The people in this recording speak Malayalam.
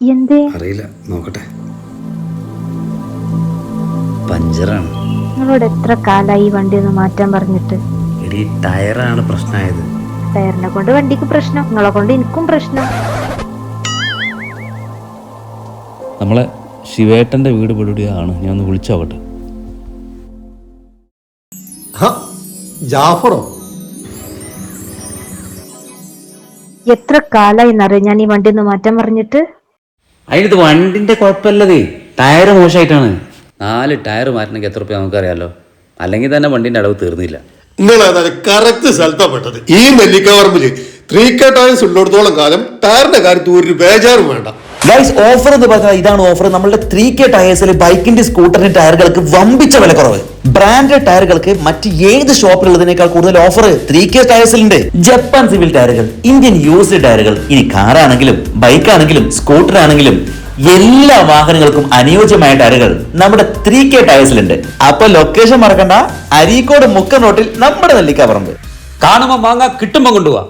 എന്തേ അറിയില്ല, നോക്കട്ടെ. പഞ്ചറാണ്. നിങ്ങളോട് എത്ര കാലായി ഈ വണ്ടി ഒന്ന് മാറ്റാൻ പറഞ്ഞിട്ട്? എടി, ടയറാണ് പ്രശ്നമായത്. ടയറിനെ കൊണ്ട് വണ്ടിക്ക് പ്രശ്നം, നിങ്ങളെ കൊണ്ട് എനിക്കും പ്രശ്നം. നമ്മളെ ശിവേട്ടന്റെ വീട് എവിടെയാണ്? ഞാൻ ഒന്ന് വിളിച്ചു നോക്കട്ടെ. ജാഫറോ? എത്ര കാലായി എന്നറിയാം ഞാൻ ഈ വണ്ടി ഒന്ന് മാറ്റാൻ പറഞ്ഞിട്ട്. അതിനത് വണ്ടിന്റെ കുഴപ്പമല്ലതേ, ടയർ മോശമായിട്ടാണ്. 4 ടയർ മാറ്റണമെങ്കിൽ എത്ര റുപ്യ നമുക്കറിയാലോ. അല്ലെങ്കിൽ തന്നെ വണ്ടിന്റെ അടവ് തീർന്നില്ല. നിങ്ങൾ ഏതായാലും കറക്റ്റ് സ്ഥലത്താണ് പെട്ടത്. ഈ നെല്ലിക്കവർമ്മില് 3K ടയർസ് ഉള്ളിടത്തോളം കാലം ടയറിന്റെ കാര്യത്തിൽ ഒരു ബേജാറും വേണ്ട. ഗൈസ്, ഓഫർ എന്ന് പറഞ്ഞാൽ ഇതാണ് ഓഫർ. നമ്മളുടെ 3K ടയേഴ്സിൽ ബൈക്കിന്റെ സ്കൂട്ടറിന്റെ ടയറുകൾക്ക് വമ്പിച്ച വിലക്കുറവ്. ബ്രാൻഡഡ് ടയറുകൾക്ക് മറ്റ് ഏത് ഷോപ്പിലുള്ളതിനേക്കാൾ കൂടുതൽ ഓഫർ 3K ടയേഴ്സിലുണ്ട്. ജപ്പാൻ സിവിൽ ടയറുകൾ, ഇന്ത്യൻ യൂസ്ഡ് ടയറുകൾ, ഇനി കാറാണെങ്കിലും ബൈക്കാണെങ്കിലും സ്കൂട്ടർ ആണെങ്കിലും എല്ലാ വാഹനങ്ങൾക്കും അനുയോജ്യമായ ടയറുകൾ നമ്മുടെ 3K ടയേഴ്സിലുണ്ട്. അപ്പൊ ലൊക്കേഷൻ മറക്കണ്ട, അരീക്കോട് മുക്കം റോട്ടിൽ നമ്മുടെ നെല്ലിക്ക പറമ്പ്. കാണുമ്പോ വാങ്ങാ, കിട്ടുമ്പോ കൊണ്ടുപോവാ.